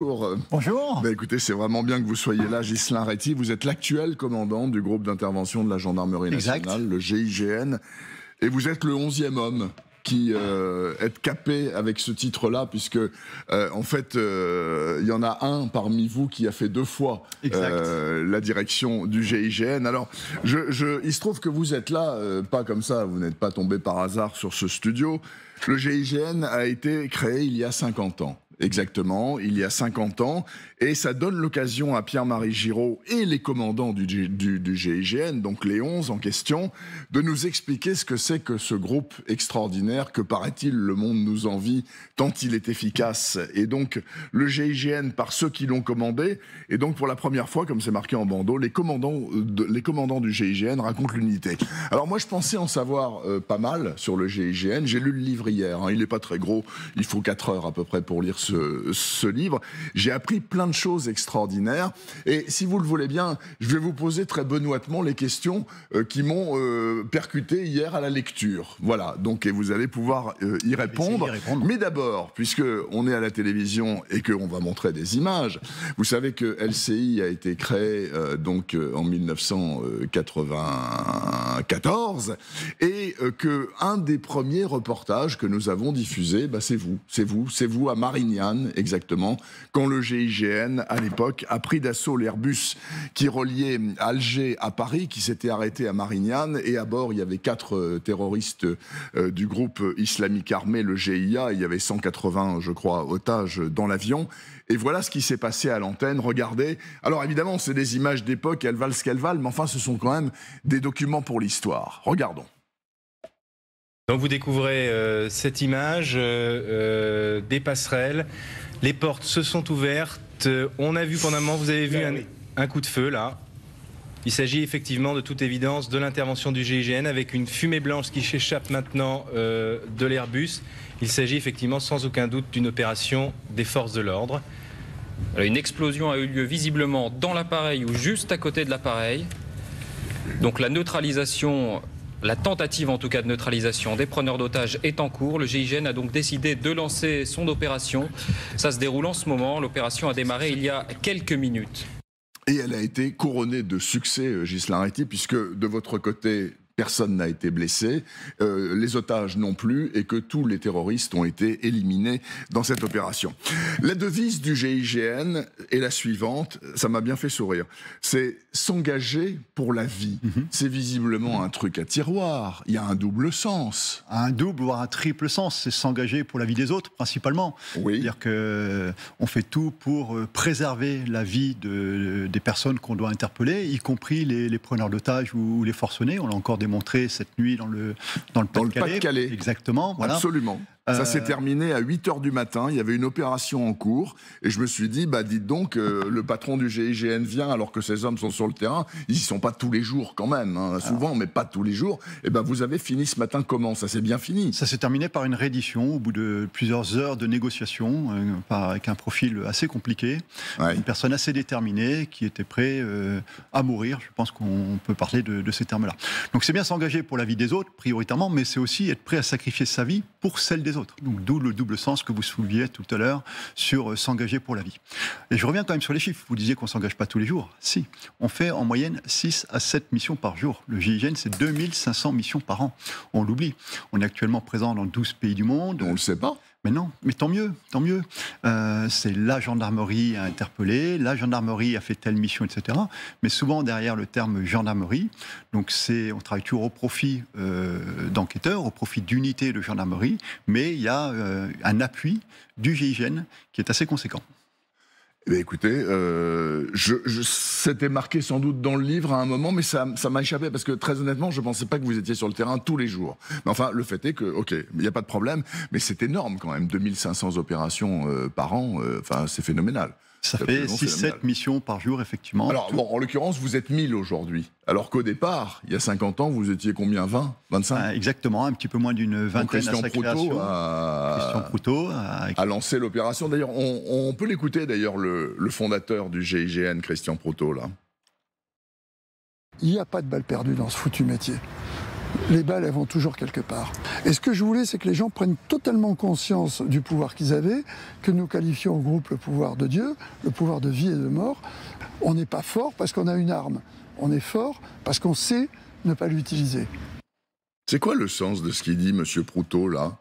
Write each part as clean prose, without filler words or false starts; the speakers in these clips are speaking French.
Bonjour. Bonjour. Écoutez, c'est vraiment bien que vous soyez là, Ghislain Réty. Vous êtes l'actuel commandant du groupe d'intervention de la gendarmerie nationale, le GIGN. Et vous êtes le 11e homme qui est capé avec ce titre-là, puisque en fait, il y en a un parmi vous qui a fait 2 fois la direction du GIGN. Alors, il se trouve que vous êtes là, pas comme ça, vous n'êtes pas tombé par hasard sur ce studio. Le GIGN a été créé il y a 50 ans. Exactement, il y a 50 ans, et ça donne l'occasion à Pierre-Marie Giraud et les commandants du GIGN, donc les 11 en question, de nous expliquer ce que c'est que ce groupe extraordinaire que, paraît-il, le monde nous envie tant il est efficace. Et donc, le GIGN, par ceux qui l'ont commandé, et donc pour la première fois, comme c'est marqué en bandeau, les commandants du GIGN racontent l'unité. Alors moi, je pensais en savoir pas mal sur le GIGN. J'ai lu le livre hier, hein. Il n'est pas très gros, il faut 4 heures à peu près pour lire ce livre. J'ai appris plein de choses extraordinaires, et si vous le voulez bien, je vais vous poser très benoîtement les questions qui m'ont percuté hier à la lecture. Voilà, donc et vous allez pouvoir y répondre. Mais d'abord, puisque on est à la télévision et qu'on va montrer des images, vous savez que LCI a été créé donc en 1994, et que un des premiers reportages que nous avons diffusé, c'est vous à Marignane, exactement, quand le GIGN, à l'époque, a pris d'assaut l'Airbus qui reliait Alger à Paris, qui s'était arrêté à Marignane, et à bord, il y avait 4 terroristes du groupe islamique armé, le GIA, il y avait 180, je crois, otages dans l'avion, et voilà ce qui s'est passé à l'antenne, regardez. Alors évidemment, c'est des images d'époque, elles valent ce qu'elles valent, mais enfin, ce sont quand même des documents pour l'histoire. Regardons. Donc vous découvrez cette image des passerelles, les portes se sont ouvertes, on a vu pendant un moment, vous avez vu un coup de feu là. Il s'agit effectivement de toute évidence de l'intervention du GIGN avec une fumée blanche qui s'échappe maintenant de l'Airbus. Il s'agit effectivement sans aucun doute d'une opération des forces de l'ordre. Une explosion a eu lieu visiblement dans l'appareil ou juste à côté de l'appareil. Donc la neutralisation... La tentative en tout cas de neutralisation des preneurs d'otages est en cours. Le GIGN a donc décidé de lancer son opération. Ça se déroule en ce moment. L'opération a démarré il y a quelques minutes. Et elle a été couronnée de succès, Ghislain Réty, puisque de votre côté, personne n'a été blessé, les otages non plus, et que tous les terroristes ont été éliminés dans cette opération. La devise du GIGN est la suivante, ça m'a bien fait sourire, c'est s'engager pour la vie. C'est visiblement un truc à tiroir, il y a un double sens. Un double, voire un triple sens, c'est s'engager pour la vie des autres, principalement. Oui. C'est-à-dire qu'on fait tout pour préserver la vie des personnes qu'on doit interpeller, y compris les preneurs d'otages ou les forcenés. On l'a encore démontré cette nuit dans le Pas-de-Calais. Exactement. Voilà. Absolument. Ça s'est terminé à 8 h du matin, il y avait une opération en cours, et je me suis dit, dites donc, le patron du GIGN vient alors que ces hommes sont sur le terrain, ils y sont pas tous les jours quand même, hein, souvent, mais pas tous les jours, et vous avez fini ce matin comment? Ça s'est bien fini? Ça s'est terminé par une reddition, au bout de plusieurs heures de négociations, avec un profil assez compliqué, une personne assez déterminée, qui était prêt à mourir, je pense qu'on peut parler de ces termes-là. Donc c'est bien s'engager pour la vie des autres, prioritairement, mais c'est aussi être prêt à sacrifier sa vie pour celle des autres. Donc d'où le double sens que vous souleviez tout à l'heure sur s'engager pour la vie. Et je reviens quand même sur les chiffres. Vous disiez qu'on ne s'engage pas tous les jours. Si, on fait en moyenne 6 à 7 missions par jour. Le GIGN, c'est 2500 missions par an. On l'oublie. On est actuellement présent dans 12 pays du monde. On ne le sait pas. Mais non, mais tant mieux, tant mieux. C'est la gendarmerie à interpeller, la gendarmerie a fait telle mission, etc. Mais souvent derrière le terme gendarmerie, donc on travaille toujours au profit d'enquêteurs, au profit d'unités de gendarmerie, mais il y a un appui du GIGN qui est assez conséquent. Écoutez, c'était marqué sans doute dans le livre à un moment, mais ça m'a échappé parce que très honnêtement, je ne pensais pas que vous étiez sur le terrain tous les jours. Mais enfin, le fait est que, ok, il n'y a pas de problème, mais c'est énorme quand même, 2500 opérations par an, c'est phénoménal. Ça fait 6-7 missions par jour, effectivement. Alors, bon, en l'occurrence, vous êtes 1000 aujourd'hui. Alors qu'au départ, il y a 50 ans, vous étiez combien? 20? 25? Exactement, un petit peu moins d'une vingtaine à sa création. Christian Proutot a lancé l'opération. D'ailleurs, on peut l'écouter, d'ailleurs, le fondateur du GIGN, Christian Proutot, là. Il n'y a pas de balle perdue dans ce foutu métier. les balles, elles vont toujours quelque part. Et ce que je voulais, c'est que les gens prennent totalement conscience du pouvoir qu'ils avaient, que nous qualifions au groupe le pouvoir de Dieu, le pouvoir de vie et de mort. On n'est pas fort parce qu'on a une arme. On est fort parce qu'on sait ne pas l'utiliser. C'est quoi le sens de ce qu'il dit, M. Proutot, là ?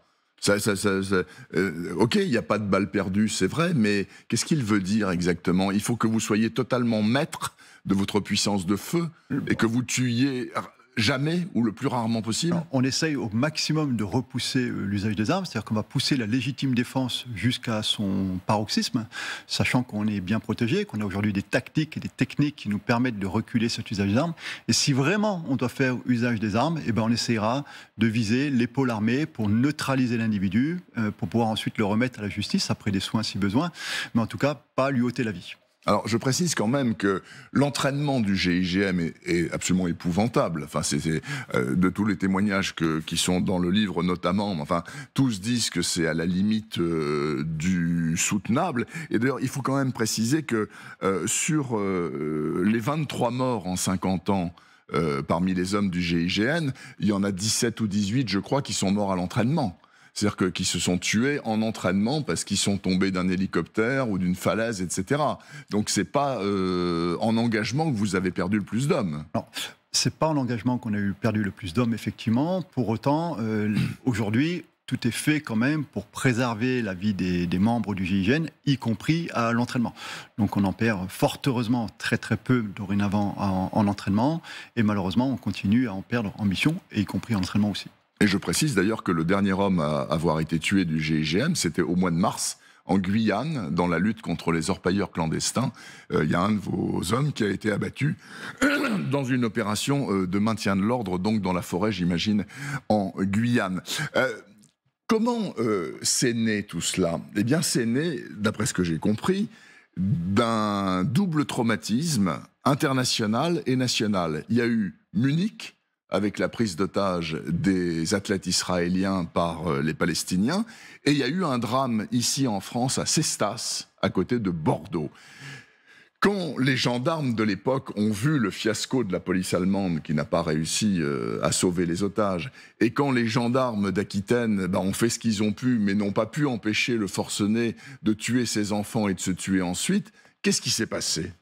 Ok, il n'y a pas de balle perdue, c'est vrai, mais qu'est-ce qu'il veut dire exactement ? Il faut que vous soyez totalement maître de votre puissance de feu et que vous tuiez jamais ou le plus rarement possible. Alors, on essaye au maximum de repousser l'usage des armes, c'est-à-dire qu'on va pousser la légitime défense jusqu'à son paroxysme, sachant qu'on est bien protégé, qu'on a aujourd'hui des tactiques et des techniques qui nous permettent de reculer cet usage des armes. Et si vraiment on doit faire usage des armes, eh ben on essaiera de viser l'épaule armée pour neutraliser l'individu, pour pouvoir ensuite le remettre à la justice après des soins si besoin, mais en tout cas pas lui ôter la vie. Alors, je précise quand même que l'entraînement du GIGN est absolument épouvantable. Enfin, c'est de tous les témoignages qui sont dans le livre notamment. Enfin, tous disent que c'est à la limite du soutenable. Et d'ailleurs, il faut quand même préciser que sur les 23 morts en 50 ans, parmi les hommes du GIGN, il y en a 17 ou 18, je crois, qui sont morts à l'entraînement. C'est-à-dire qu'ils se sont tués en entraînement parce qu'ils sont tombés d'un hélicoptère ou d'une falaise, etc. Donc c'est pas en engagement que vous avez perdu le plus d'hommes. Non, c'est pas en engagement qu'on a perdu le plus d'hommes, effectivement. Pour autant, aujourd'hui, tout est fait quand même pour préserver la vie des membres du GIGN, y compris à l'entraînement. Donc on en perd fort heureusement très très peu dorénavant en entraînement, et malheureusement on continue à en perdre en mission, et y compris en entraînement aussi. Et je précise d'ailleurs que le dernier homme à avoir été tué du GIGN, c'était au mois de mars, en Guyane, dans la lutte contre les orpailleurs clandestins. Il y a un de vos hommes qui a été abattu dans une opération de maintien de l'ordre, donc dans la forêt, j'imagine, en Guyane. Comment c'est né tout cela ? Eh bien, c'est né, d'après ce que j'ai compris, d'un double traumatisme international et national. Il y a eu Munich, avec la prise d'otage des athlètes israéliens par les Palestiniens. Et il y a eu un drame ici en France, à Cestas, à côté de Bordeaux. Quand les gendarmes de l'époque ont vu le fiasco de la police allemande qui n'a pas réussi à sauver les otages, et quand les gendarmes d'Aquitaine ont fait ce qu'ils ont pu, mais n'ont pas pu empêcher le forcené de tuer ses enfants et de se tuer ensuite, qu'est-ce qui s'est passé ?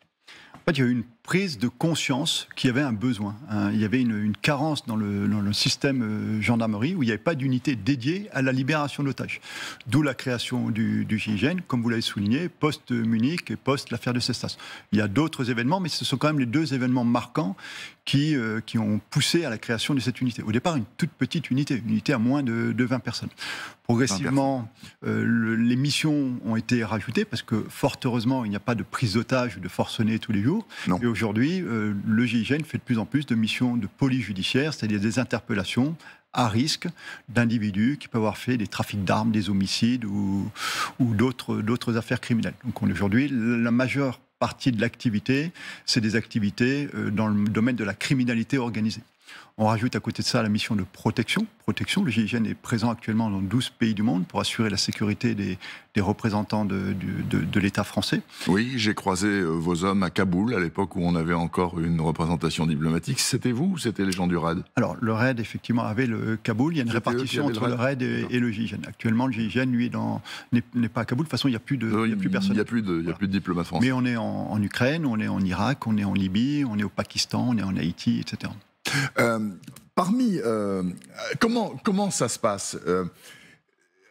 En fait, il y a eu une prise de conscience qu'il y avait un besoin. Il y avait une carence dans le système gendarmerie où il n'y avait pas d'unité dédiée à la libération d'otages. D'où la création du GIGN, comme vous l'avez souligné, post-Munich et post-l'affaire de Cestas. Il y a d'autres événements, mais ce sont quand même les deux événements marquants qui ont poussé à la création de cette unité. Au départ, une toute petite unité, une unité à moins de 20 personnes. Progressivement, les missions ont été rajoutées parce que, fort heureusement, il n'y a pas de prise d'otages ou de forcenés tous les jours. Non. Et aujourd'hui, le GIGN fait de plus en plus de missions de police judiciaire, c'est-à-dire des interpellations à risque d'individus qui peuvent avoir fait des trafics d'armes, des homicides ou d'autres affaires criminelles. Donc aujourd'hui, la majeure partie de l'activité, c'est des activités dans le domaine de la criminalité organisée. On rajoute à côté de ça la mission de protection. Le GIGN est présent actuellement dans 12 pays du monde pour assurer la sécurité des représentants de l'État français. Oui, j'ai croisé vos hommes à Kaboul, à l'époque où on avait encore une représentation diplomatique. C'était vous ou c'était les gens du RAID ? Alors, le RAID, effectivement, avait le Kaboul. Il y a une répartition entre le RAID et le GIGN. Actuellement, le GIGN, lui, n'est pas à Kaboul. De toute façon, il n'y a plus personne. Il n'y a plus de diplomates français. Mais on est en Ukraine, on est en Irak, on est en Libye, on est au Pakistan, on est en Haïti, etc. Comment ça se passe ?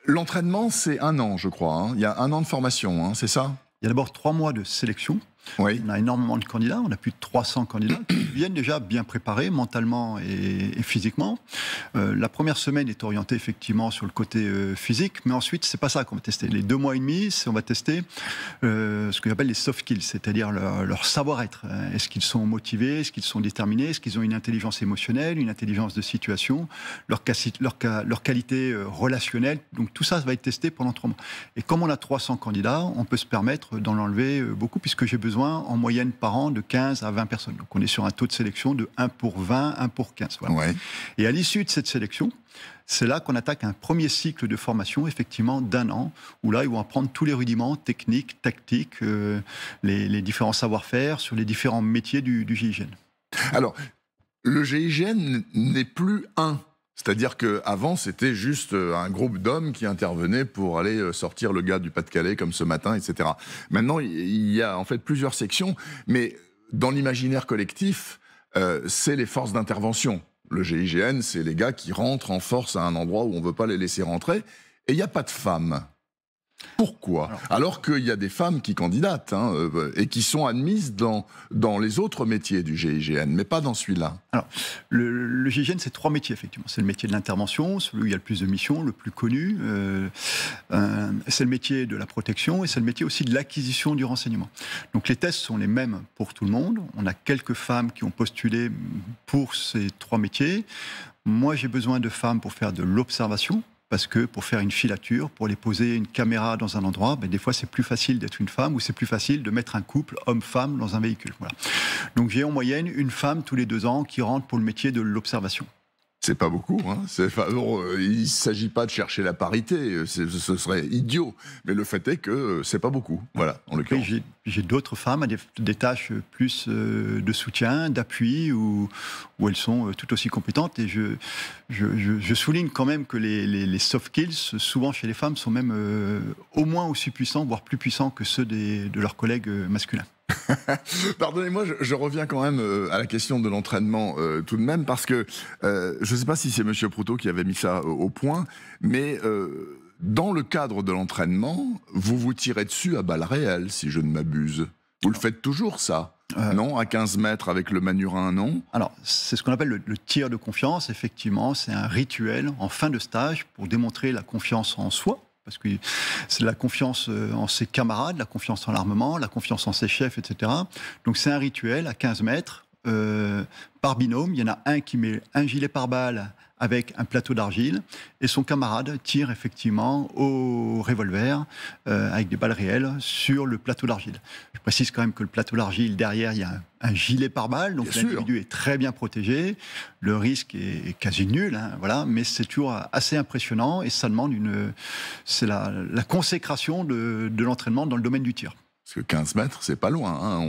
L'entraînement, c'est 1 an, je crois. Hein. Il y a 1 an de formation, c'est ça ? Il y a d'abord 3 mois de sélection. Oui. On a énormément de candidats, on a plus de 300 candidats qui viennent déjà bien préparés mentalement et physiquement. La première semaine est orientée effectivement sur le côté physique, mais ensuite c'est pas ça qu'on va tester. Les 2 mois et demi, on va tester ce que j'appelle les soft skills, c'est-à-dire leur savoir-être. Est-ce qu'ils sont motivés, est-ce qu'ils sont déterminés, est-ce qu'ils ont une intelligence émotionnelle, une intelligence de situation, leur qualité relationnelle. Donc tout ça va être testé pendant 3 mois. Et comme on a 300 candidats, on peut se permettre d'en enlever beaucoup, puisque j'ai besoin en moyenne par an de 15 à 20 personnes. Donc on est sur un taux de sélection de 1 pour 20, 1 pour 15. Voilà. Ouais. Et à l'issue de cette sélection, c'est là qu'on attaque un premier cycle de formation, effectivement, d'1 an, où là, ils vont apprendre tous les rudiments techniques, tactiques, les différents savoir-faire sur les différents métiers du GIGN. Alors, le GIGN n'est plus un. C'est-à-dire qu'avant, c'était juste un groupe d'hommes qui intervenaient pour aller sortir le gars du Pas-de-Calais, comme ce matin, etc. Maintenant, il y a en fait plusieurs sections, mais dans l'imaginaire collectif, c'est les forces d'intervention. Le GIGN, c'est les gars qui rentrent en force à un endroit où on ne veut pas les laisser rentrer, et il n'y a pas de femmes. Pourquoi ? Alors qu'il y a des femmes qui candidatent et qui sont admises dans les autres métiers du GIGN, mais pas dans celui-là. Alors, le GIGN, c'est 3 métiers, effectivement. C'est le métier de l'intervention, celui où il y a le plus de missions, le plus connu. C'est le métier de la protection et c'est le métier aussi de l'acquisition du renseignement. Donc les tests sont les mêmes pour tout le monde. On a quelques femmes qui ont postulé pour ces 3 métiers. Moi, j'ai besoin de femmes pour faire de l'observation. Parce que pour faire une filature, pour les poser une caméra dans un endroit, des fois c'est plus facile d'être une femme ou c'est plus facile de mettre un couple homme-femme dans un véhicule. Voilà. Donc j'ai en moyenne une femme tous les 2 ans qui rentre pour le métier de l'observation. C'est pas beaucoup. Il ne s'agit pas de chercher la parité, ce serait idiot. Mais le fait est que c'est pas beaucoup. Voilà, en l'occurrence. J'ai d'autres femmes à des tâches plus de soutien, d'appui, où elles sont tout aussi compétentes. Et je souligne quand même que les soft skills, souvent chez les femmes, sont même au moins aussi puissants, voire plus puissants que ceux de leurs collègues masculins. Pardonnez-moi, je reviens quand même à la question de l'entraînement tout de même, parce que je ne sais pas si c'est M. Proutot qui avait mis ça au point, mais dans le cadre de l'entraînement, vous vous tirez dessus à balles réelles, si je ne m'abuse. Vous le faites toujours, ça non, à 15 mètres avec le manurin, non? Alors, c'est ce qu'on appelle le tir de confiance. Effectivement, c'est un rituel en fin de stage pour démontrer la confiance en soi. Parce que c'est la confiance en ses camarades, la confiance en l'armement, la confiance en ses chefs, etc. Donc c'est un rituel à 15 mètres, par binôme. Il y en a un qui met un gilet pare-balles avec un plateau d'argile, et son camarade tire effectivement au revolver avec des balles réelles sur le plateau d'argile. Je précise quand même que le plateau d'argile, derrière, il y a un gilet pare-balles, donc l'individu est très bien protégé, le risque est quasi nul, voilà, mais c'est toujours assez impressionnant, et ça demande c'est la consécration de l'entraînement dans le domaine du tir. Parce que 15 mètres, c'est pas loin.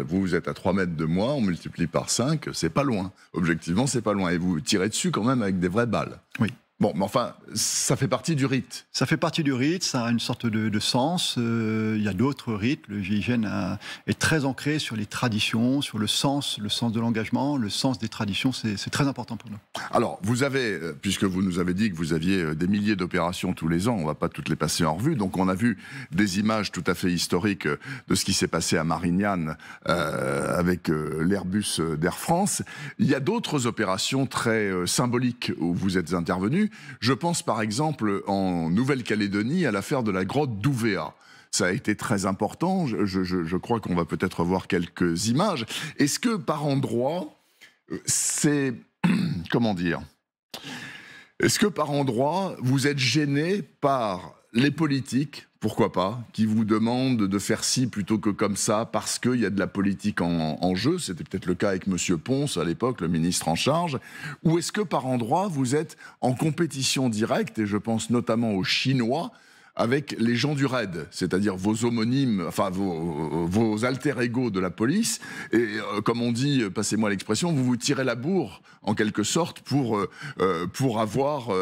Vous êtes à 3 mètres de moi, on multiplie par 5, c'est pas loin. Objectivement, c'est pas loin. Et vous tirez dessus quand même avec des vraies balles. Oui. Bon, mais enfin, ça fait partie du rite. Ça fait partie du rite, ça a une sorte de sens. Il y a d'autres rites. Le GIGN est très ancré sur les traditions, sur le sens de l'engagement, le sens des traditions. C'est très important pour nous. Alors, vous avez, puisque vous nous avez dit que vous aviez des milliers d'opérations tous les ans, on ne va pas toutes les passer en revue. Donc, on a vu des images tout à fait historiques de ce qui s'est passé à Marignane avec l'Airbus d'Air France. Il y a d'autres opérations très symboliques où vous êtes intervenus. Je pense par exemple en Nouvelle-Calédonie à l'affaire de la grotte d'Ouvéa. Ça a été très important, je crois qu'on va peut-être voir quelques images. Est-ce que par endroits, c'est... comment dire ? Est-ce que par endroits, vous êtes gêné par les politiques, pourquoi pas, qui vous demandent de faire ci plutôt que comme ça, parce qu'il y a de la politique en jeu? C'était peut-être le cas avec M. Ponce, à l'époque, le ministre en charge. Ou est-ce que par endroits, vous êtes en compétition directe, et je pense notamment aux Chinois, avec les gens du RAID, c'est-à-dire vos homonymes, enfin vos alter-ego de la police, et comme on dit, passez-moi l'expression, vous vous tirez la bourre, en quelque sorte, pour avoir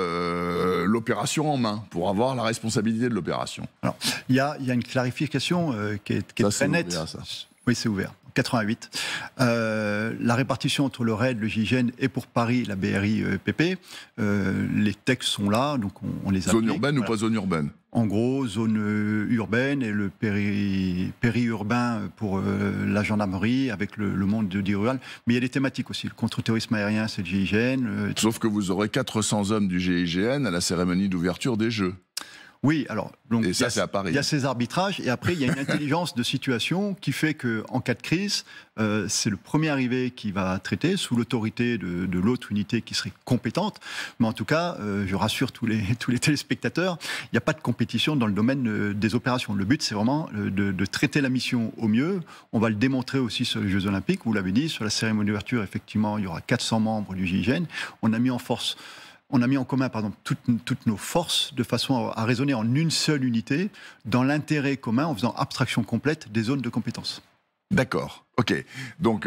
l'opération en main, pour avoir la responsabilité de l'opération. Alors, il y a une clarification qui est très nette. Ouvert, ça. Oui, c'est ouvert. 88. La répartition entre le RAID, le GIGN et pour Paris, la BRI-PP, les textes sont là, donc on les applique. Zone urbaine ou pas zone urbaine? En gros, zone urbaine et le périurbain pour la gendarmerie avec le monde dit rural. Mais il y a des thématiques aussi. Le contre-terrorisme aérien, c'est le GIGN. Sauf que vous aurez 400 hommes du GIGN à la cérémonie d'ouverture des Jeux. Oui, alors donc et ça, c'est à Paris. Il y a ces arbitrages et après il y a une intelligence de situation qui fait qu'en cas de crise, c'est le premier arrivé qui va traiter sous l'autorité de l'autre unité qui serait compétente. Mais en tout cas, je rassure tous les téléspectateurs, il n'y a pas de compétition dans le domaine des opérations. Le but, c'est vraiment de traiter la mission au mieux. On va le démontrer aussi sur les Jeux Olympiques. Vous l'avez dit, sur la cérémonie d'ouverture, effectivement, il y aura 400 membres du GIGN. On a mis en commun toutes nos forces de façon à raisonner en une seule unité dans l'intérêt commun en faisant abstraction complète des zones de compétence. D'accord. Ok, donc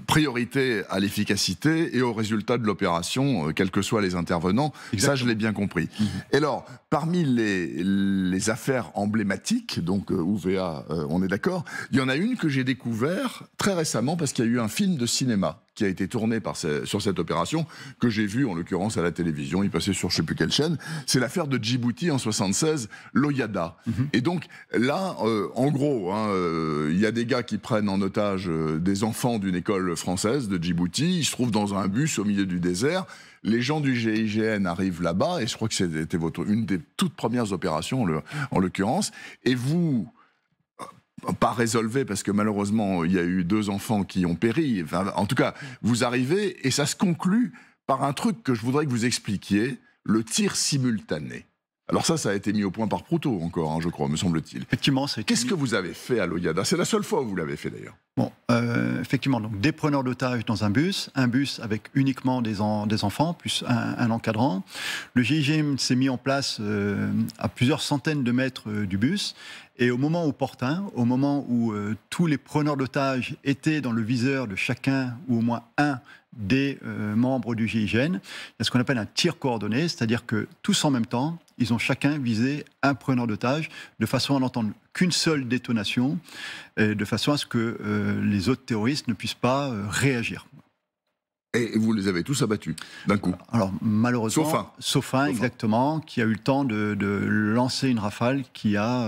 priorité à l'efficacité et au résultat de l'opération, quels que soient les intervenants. Exactement. Ça, je l'ai bien compris. Et alors, parmi les affaires emblématiques, donc UVA, on est d'accord, il y en a une que j'ai découvert très récemment parce qu'il y a eu un film de cinéma qui a été tourné sur cette opération, que j'ai vu en l'occurrence à la télévision, il passait sur je ne sais plus quelle chaîne, c'est l'affaire de Djibouti en 76, l'Oyada. Et donc là, en gros, il y a des gars qui prennent en otage des enfants d'une école française de Djibouti, ils se trouvent dans un bus au milieu du désert, les gens du GIGN arrivent là-bas, et je crois que c'était une des toutes premières opérations en l'occurrence, et vous... pas résolvé parce que malheureusement il y a eu 2 enfants qui ont péri. Enfin, en tout cas, vous arrivez et ça se conclut par un truc que je voudrais que vous expliquiez, le tir simultané. Alors ça a été mis au point par Proutot encore, je crois, me semble-t-il. Effectivement, qu'est-ce que vous avez fait à l'Oyada? C'est la seule fois où vous l'avez fait d'ailleurs. Bon, effectivement, donc des preneurs d'otages dans un bus avec uniquement des enfants, plus un encadrant. Le GIGN s'est mis en place à plusieurs centaines de mètres du bus, et au moment opportun, au moment où tous les preneurs d'otages étaient dans le viseur de chacun, ou au moins un des membres du GIGN, il y a ce qu'on appelle un tir coordonné, c'est-à-dire que tous en même temps, ils ont chacun visé un preneur d'otage de façon à n'entendre qu'une seule détonation, de façon à ce que les autres terroristes ne puissent pas réagir. Et vous les avez tous abattus d'un coup? Alors malheureusement, sauf un exactement, qui a eu le temps de lancer une rafale qui a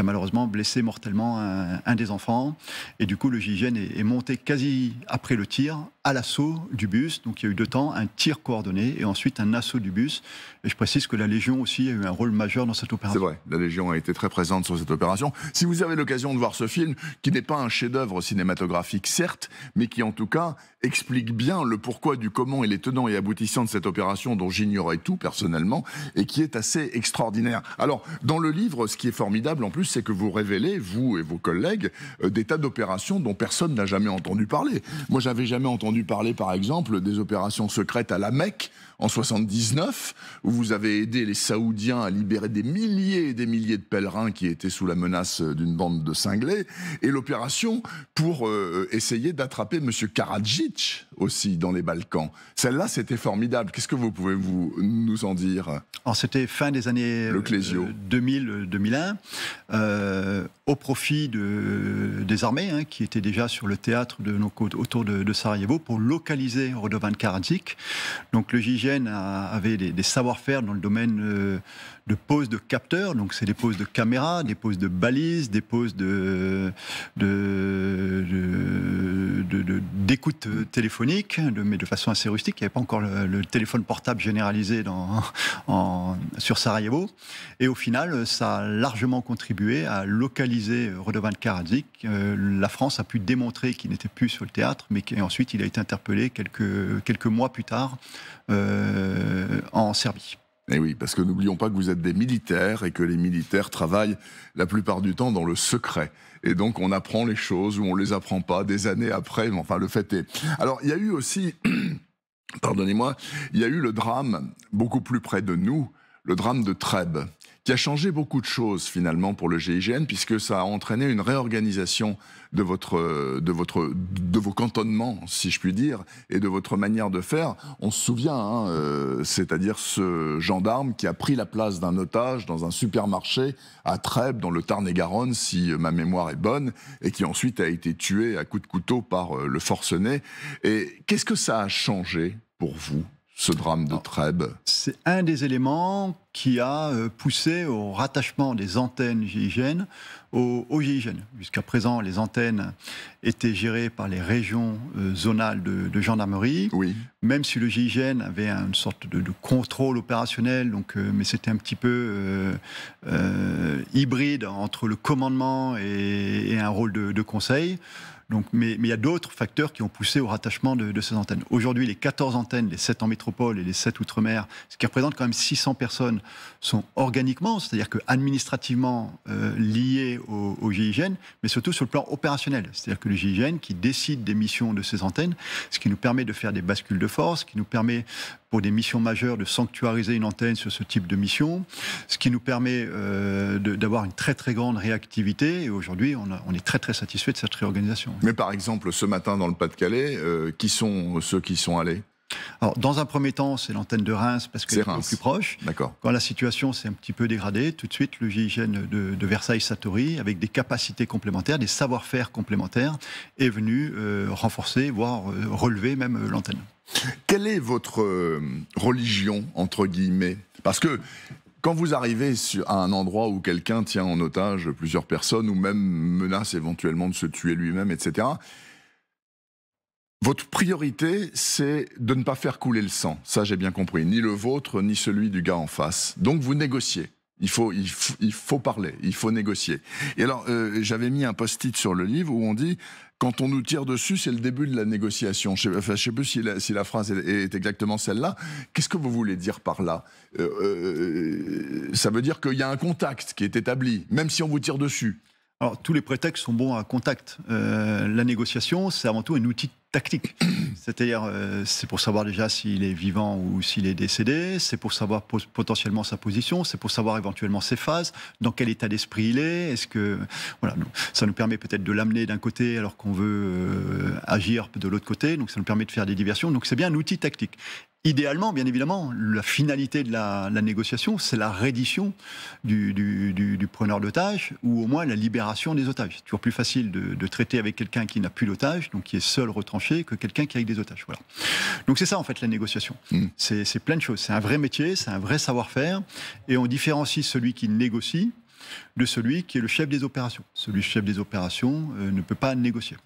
malheureusement blessé mortellement un des enfants. Et du coup, le GIGN est monté quasi après le tir à l'assaut du bus. Donc il y a eu 2 temps, un tir coordonné et ensuite un assaut du bus. Et je précise que la Légion aussi a eu un rôle majeur dans cette opération. C'est vrai, la Légion a été très présente sur cette opération. Si vous avez l'occasion de voir ce film, qui n'est pas un chef-d'œuvre cinématographique certes, mais qui en tout cas explique bien le pourquoi du comment et les tenants et aboutissants de cette opération dont j'ignorais tout personnellement et qui est assez extraordinaire. Alors, dans le livre, ce qui est formidable en plus, c'est que vous révélez, vous et vos collègues, des tas d'opérations dont personne n'a jamais entendu parler. Moi, j'avais jamais entendu parler, par exemple, des opérations secrètes à la Mecque, en 79, où vous avez aidé les Saoudiens à libérer des milliers et des milliers de pèlerins qui étaient sous la menace d'une bande de cinglés, et l'opération pour essayer d'attraper M. Karadzic aussi dans les Balkans. Celle-là, c'était formidable. Qu'est-ce que vous pouvez nous en dire? Alors, c'était fin des années 2000-2001, au profit des armées, qui étaient déjà sur le théâtre autour de Sarajevo, pour localiser Radovan Karadzic. Donc le GIGN avait des savoir-faire dans le domaine de pose de capteurs, donc c'est des poses de caméras, des poses de balises, des poses d'écoute téléphonique, mais de façon assez rustique. Il n'y avait pas encore le téléphone portable généralisé sur Sarajevo. Et au final, ça a largement contribué à localiser Radovan Karadzic. La France a pu démontrer qu'il n'était plus sur le théâtre, mais qu'ensuite il a été interpellé quelques mois plus tard en Serbie. Et oui, parce que n'oublions pas que vous êtes des militaires et que les militaires travaillent la plupart du temps dans le secret. Et donc on apprend les choses ou on les apprend pas des années après, mais enfin le fait est... Alors il y a eu aussi, pardonnez-moi, il y a eu le drame beaucoup plus près de nous, le drame de Trèbes, qui a changé beaucoup de choses finalement pour le GIGN, puisque ça a entraîné une réorganisation de vos cantonnements, si je puis dire, et de votre manière de faire. On se souvient, c'est-à-dire ce gendarme qui a pris la place d'un otage dans un supermarché à Trèbes, dans le Tarn-et-Garonne, si ma mémoire est bonne, et qui ensuite a été tué à coups de couteau par le forcené. Et qu'est-ce que ça a changé pour vous, ce drame de Trèbes? C'est un des éléments qui a poussé au rattachement des antennes GIGN au GIGN. Jusqu'à présent, les antennes étaient gérées par les régions zonales de gendarmerie, oui. Même si le GIGN avait une sorte de contrôle opérationnel, mais c'était un petit peu hybride entre le commandement et un rôle de conseil. Mais il y a d'autres facteurs qui ont poussé au rattachement de ces antennes. Aujourd'hui, les 14 antennes, les 7 en métropole et les 7 outre-mer, ce qui représente quand même 600 personnes, sont organiquement, c'est-à-dire que administrativement liées au GIGN, mais surtout sur le plan opérationnel. C'est-à-dire que le GIGN qui décide des missions de ces antennes, ce qui nous permet de faire des bascules de force, ce qui nous permet pour des missions majeures de sanctuariser une antenne sur ce type de mission, ce qui nous permet d'avoir une très très grande réactivité. Et aujourd'hui, on est très très satisfait de cette réorganisation. Mais par exemple, ce matin dans le Pas-de-Calais, qui sont ceux qui sont allés ? Alors, dans un premier temps, c'est l'antenne de Reims parce qu'elle est le plus proche. Quand la situation s'est un petit peu dégradée, tout de suite, le GIGN de Versailles-Satory, avec des capacités complémentaires, des savoir-faire complémentaires, est venu renforcer, voire relever même l'antenne. Quelle est votre religion, entre guillemets ? Parce que quand vous arrivez à un endroit où quelqu'un tient en otage plusieurs personnes, ou même menace éventuellement de se tuer lui-même, etc., votre priorité, c'est de ne pas faire couler le sang. Ça, j'ai bien compris. Ni le vôtre, ni celui du gars en face. Donc, vous négociez. Il faut parler, il faut négocier. Et alors, j'avais mis un post-it sur le livre où on dit « Quand on nous tire dessus, c'est le début de la négociation ». Je ne sais plus si la phrase est exactement celle-là. Qu'est-ce que vous voulez dire par là ? Ça veut dire qu'il y a un contact qui est établi, même si on vous tire dessus. Alors, tous les prétextes sont bons à contact. La négociation, c'est avant tout un outil tactique. C'est-à-dire, c'est pour savoir déjà s'il est vivant ou s'il est décédé, c'est pour savoir potentiellement sa position, c'est pour savoir éventuellement ses phases, dans quel état d'esprit il est. Est-ce que, voilà, ça nous permet peut-être de l'amener d'un côté alors qu'on veut agir de l'autre côté, donc ça nous permet de faire des diversions. Donc c'est bien un outil tactique. Idéalement, bien évidemment, la finalité de la négociation, c'est la reddition du preneur d'otages, ou au moins la libération des otages. C'est toujours plus facile de traiter avec quelqu'un qui n'a plus d'otages, donc qui est seul retranché, que quelqu'un qui a des otages. Voilà. Donc c'est ça, en fait, la négociation. C'est plein de choses. C'est un vrai métier, c'est un vrai savoir-faire, et on différencie celui qui négocie de celui qui est le chef des opérations. Celui chef des opérations ne peut pas négocier.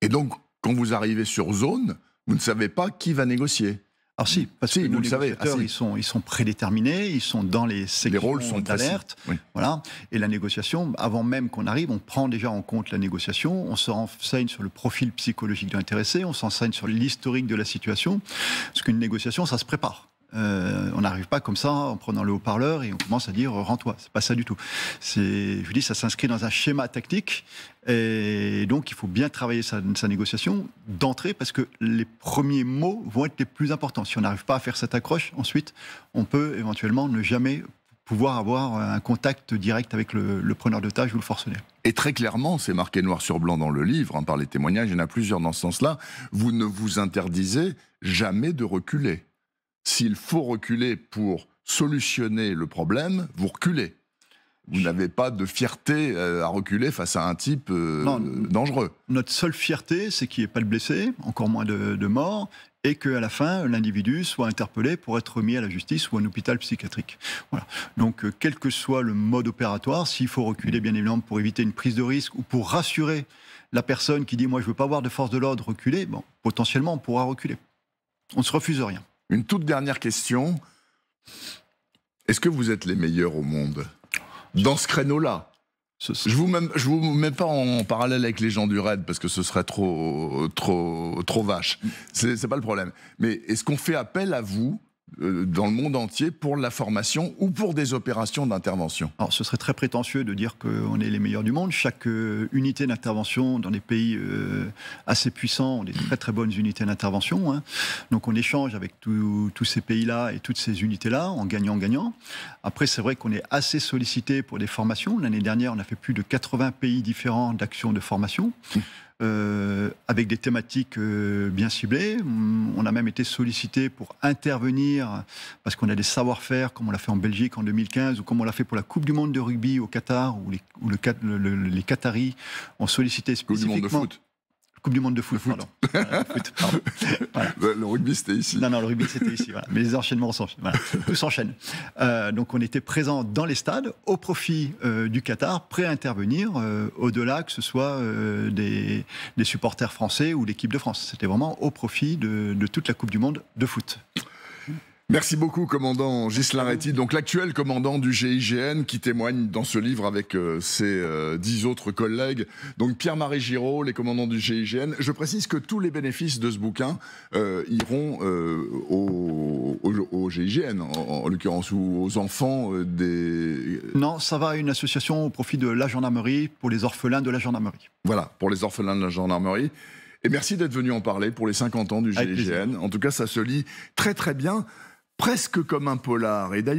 Et donc, quand vous arrivez sur zone, vous ne savez pas qui va négocier. Alors si, parce que nos négociateurs, ils sont prédéterminés, ils sont dans les sections d'alerte. Oui. Voilà. Et la négociation, avant même qu'on arrive, on prend déjà en compte la négociation, on se renseigne sur le profil psychologique de l'intéressé, on s'enseigne sur l'historique de la situation, parce qu'une négociation, ça se prépare. On n'arrive pas comme ça en prenant le haut-parleur et on commence à dire rends-toi. C'est pas ça du tout. Je vous dis, ça s'inscrit dans un schéma tactique et donc il faut bien travailler sa négociation d'entrée parce que les premiers mots vont être les plus importants. Si on n'arrive pas à faire cette accroche, ensuite on peut éventuellement ne jamais pouvoir avoir un contact direct avec le preneur d'otage ou le forcené. Et très clairement, c'est marqué noir sur blanc dans le livre, par les témoignages, il y en a plusieurs dans ce sens-là, vous ne vous interdisez jamais de reculer. S'il faut reculer pour solutionner le problème, vous reculez. Vous n'avez pas de fierté à reculer face à un type dangereux. Notre seule fierté, c'est qu'il n'y ait pas de blessés, encore moins de morts, et qu'à la fin, l'individu soit interpellé pour être remis à la justice ou à un hôpital psychiatrique. Voilà. Donc, quel que soit le mode opératoire, s'il faut reculer, bien évidemment, pour éviter une prise de risque ou pour rassurer la personne qui dit « moi, je ne veux pas avoir de force de l'ordre reculer », bon, potentiellement, on pourra reculer. On ne se refuse rien. Une toute dernière question. Est-ce que vous êtes les meilleurs au monde dans ce créneau-là? Je vous mets pas en parallèle avec les gens du RAID parce que ce serait trop vache. C'est pas le problème. Mais est-ce qu'on fait appel à vous dans le monde entier pour la formation ou pour des opérations d'intervention? Alors, ce serait très prétentieux de dire qu'on est les meilleurs du monde. Chaque unité d'intervention dans des pays assez puissants ont des très très bonnes unités d'intervention. Hein. Donc, on échange avec tous ces pays-là et toutes ces unités-là en gagnant-gagnant. Après, c'est vrai qu'on est assez sollicité pour des formations. L'année dernière, on a fait plus de 80 pays différents d'actions de formation. Avec des thématiques bien ciblées. On a même été sollicité pour intervenir parce qu'on a des savoir-faire, comme on l'a fait en Belgique en 2015 ou comme on l'a fait pour la Coupe du Monde de rugby au Qatar, où les Qataris ont sollicité spécifiquement... Coupe du Monde de foot. Coupe du Monde de foot, pardon. Voilà. Le rugby, c'était ici. Non, le rugby, c'était ici. Voilà. Mais les enchaînements tout s'enchaîne. Donc, on était présents dans les stades, au profit du Qatar, prêts à intervenir, au-delà que ce soit des supporters français ou l'équipe de France. C'était vraiment au profit de toute la Coupe du Monde de foot. Merci beaucoup, commandant Ghislain Réty, donc l'actuel commandant du GIGN, qui témoigne dans ce livre avec ses 10 autres collègues. Donc Pierre-Marie Giraud, les commandants du GIGN. Je précise que tous les bénéfices de ce bouquin iront au GIGN, en l'occurrence, ou aux enfants des... Non, ça va à une association au profit de la gendarmerie, pour les orphelins de la gendarmerie. Voilà, pour les orphelins de la gendarmerie. Et merci d'être venu en parler pour les 50 ans du GIGN. En tout cas, ça se lit très très bien, presque comme un polar. Et d'ailleurs,